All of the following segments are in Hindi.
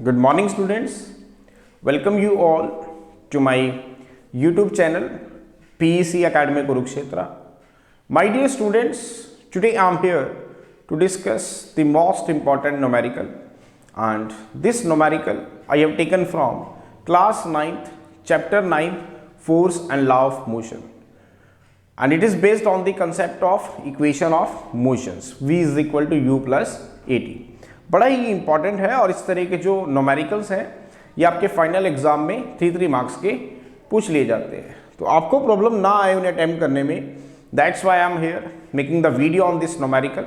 Good morning, students. Welcome you all to my YouTube channel PEC Academy Kurukshetra. My dear students, today I am here to discuss the most important numerical, and this numerical I have taken from class 9th, chapter 9, force and law of motion, and it is based on the concept of equation of motions V is equal to U plus AT. बड़ा ही इंपॉर्टेंट है और इस तरह के जो नोमेरिकल्स हैं ये आपके फाइनल एग्जाम में 3 मार्क्स के पूछ लिए जाते हैं, तो आपको प्रॉब्लम ना आए उन्हें अटेम्प्ट करने में. That's why I am here making the video on this numerical,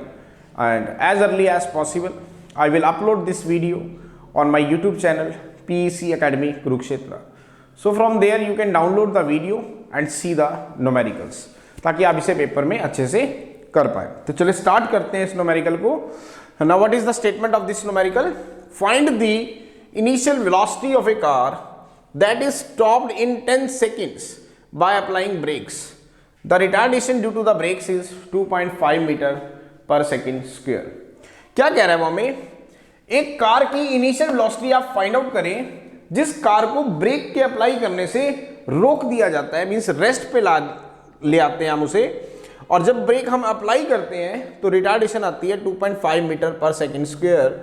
and as early as possible I will upload this video on my YouTube channel PEC Academy Kurukshetra. So from there you can download the video and see the numericals, ताकि आप इसे पेपर में अच्छे से कर पाए. तो चलिए स्टार्ट करते हैं इस नोमेरिकल को. Now what is the statement of this numerical? Find the initial velocity of a car that is stopped in 10 seconds by applying brakes. The retardation due to the brakes is 2.5 meter per second square. क्या कह रहा है वो हमें? एक कार की इनिशियल वेलोसिटी आप फाइंड आउट करें जिस कार को ब्रेक के अप्लाई करने से रोक दिया जाता है, मीन्स रेस्ट पे ले आते हैं हम उसे, और जब ब्रेक हम अप्लाई करते हैं तो रिटार्डेशन आती है 2.5 मीटर पर सेकेंड स्क्वायर,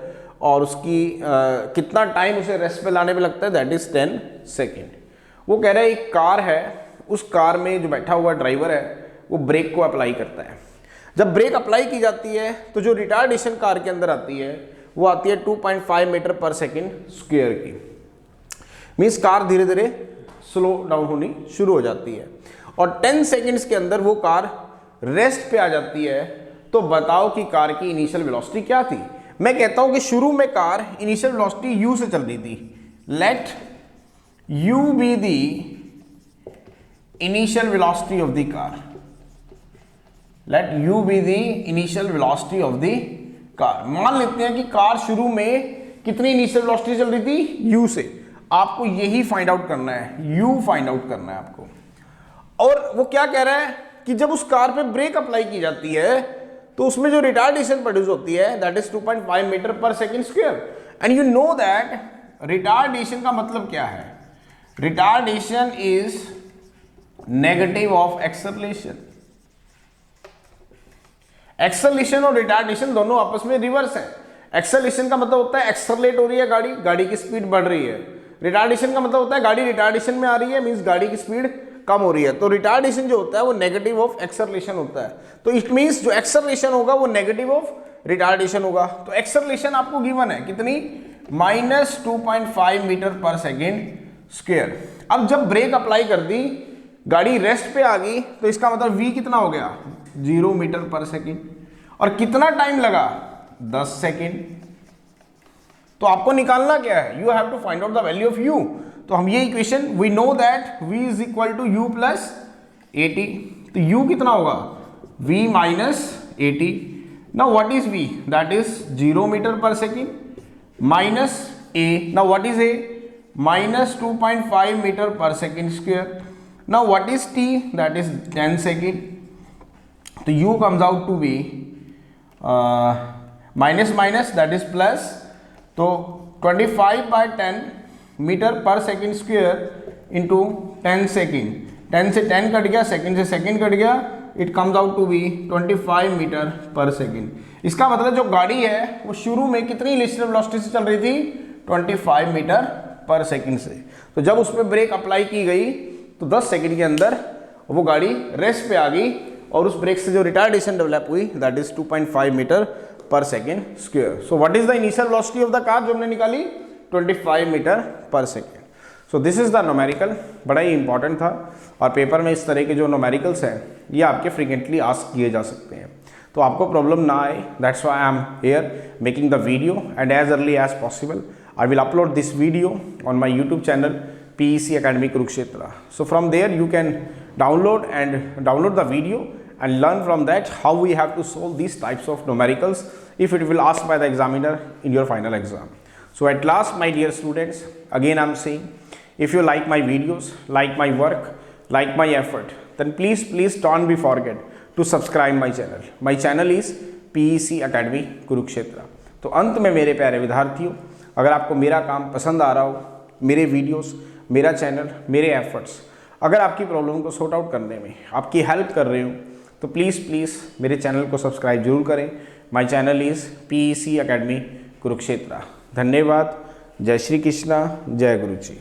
और उसकी कितना टाइम उसे रेस्ट पे लाने में लगता है, दैट इज 10 सेकेंड. वो कह रहा है एक कार है, उस कार में जो बैठा हुआ ड्राइवर है वो ब्रेक को अप्लाई करता है. जब ब्रेक अप्लाई की जाती है तो जो रिटार्डेशन कार के अंदर आती है वो आती है 2.5 मीटर पर सेकेंड स्क्वायर की. मीन्स कार धीरे धीरे स्लो डाउन होनी शुरू हो जाती है, और 10 सेकेंड्स के अंदर वो कार रेस्ट पे आ जाती है. तो बताओ कि कार की इनिशियल वेलोसिटी क्या थी. मैं कहता हूं कि शुरू में कार इनिशियल वेलोसिटी u से चल रही थी. Let u be the initial velocity of the car. Let u be the initial velocity of the car. मान लेते हैं कि कार शुरू में कितनी इनिशियल वेलोसिटी चल रही थी, u से. आपको यही फाइंड आउट करना है, u फाइंड आउट करना है आपको. और वो क्या कह रहा है कि जब उस कार पे ब्रेक अप्लाई की जाती है तो उसमें जो रिटार्डेशन प्रोड्यूस होती है that is 2.5 metre per second square. And you know that retardation का मतलब क्या है. Retardation is negative of acceleration. Acceleration और रिटार्डेशन दोनों आपस में रिवर्स है. एक्सेलरेशन का मतलब होता है एक्सेलरेट हो रही है गाड़ी, गाड़ी की स्पीड बढ़ रही है. रिटार्डेशन का मतलब होता है गाड़ी रिटार्डेशन में आ रही है, मीन्स गाड़ी की स्पीड कम हो रही है. तो रिटार्डेशन जो होता है वो नेगेटिव ऑफ एक्सेलरेशन होता है. तो इट मींस जो एक्सेलरेशन होगा वो नेगेटिव ऑफ रिटार्डेशन होगा. तो एक्सेलरेशन आपको गिवन है कितनी, -2.5 मीटर पर सेकेंड स्क्वायर. अब जब ब्रेक अप्लाई कर दी, गाड़ी रेस्ट पे आ गई, तो इसका मतलब v कितना हो गया, 0 मीटर पर सेकेंड. और कितना टाइम लगा, 10 सेकेंड. तो आपको निकालना क्या है, you have to find out the value of u. तो हम ये equation, we know that v is equal to u plus AT. तो u कितना होगा, v minus AT. Now what is v, that is 0 metre per second minus a. Now what is a, minus 2.5 metre per second square. Now what is t, that is 10 second. तो u comes out to B minus minus that is plus. तो 25/10 metre per second square into 10 second. 10 से 10 कट गया, सेकेंड से सेकेंड कट गया, it comes out to be 25 metre per second. इसका मतलब जो गाड़ी है वो शुरू में कितनी इनिशियल वेलोसिटी से चल रही थी, 25 मीटर पर सेकेंड से. तो जब उस पर ब्रेक अप्लाई की गई तो 10 सेकेंड के अंदर वो गाड़ी रेस्ट पे आ गई, और उस ब्रेक से जो रिटार्डेशन डेवलप हुई that is 2.5 metre per second square. So what is the initial velocity of the car जो हमने निकाली, 25 metre per second. So this is the numerical. बड़ा ही इंपॉर्टेंट था, और पेपर में इस तरह के जो नोमेरिकल्स हैं ये आपके फ्रीक्वेंटली आस्क किए जा सकते हैं. तो आपको प्रॉब्लम ना आए, that's why I am here making the video, and as early as possible I will upload this video on my YouTube channel PEC Academy Kurukshetra. So from there you can download the video and learn from that how we have to solve these types of numericals if it will asked by the examiner in your final exam. So at last, my dear students, again I am saying, if you like my videos, like my work, like my effort, then please don't be forget to subscribe my channel. My channel is PEC Academy Kurukshetra. तो अंत में मेरे प्यारे विद्यार्थियों, अगर आपको मेरा काम पसंद आ रहा हो, मेरे वीडियोस, मेरा चैनल, मेरे एफर्ट्स अगर आपकी प्रॉब्लम को सॉर्ट आउट करने में आपकी हेल्प कर रहे हो तो प्लीज़ मेरे चैनल को सब्सक्राइब जरूर करें। My channel is PEC academy Kurukshetra. धन्यवाद। जय श्री कृष्णा, जय गुरु जी।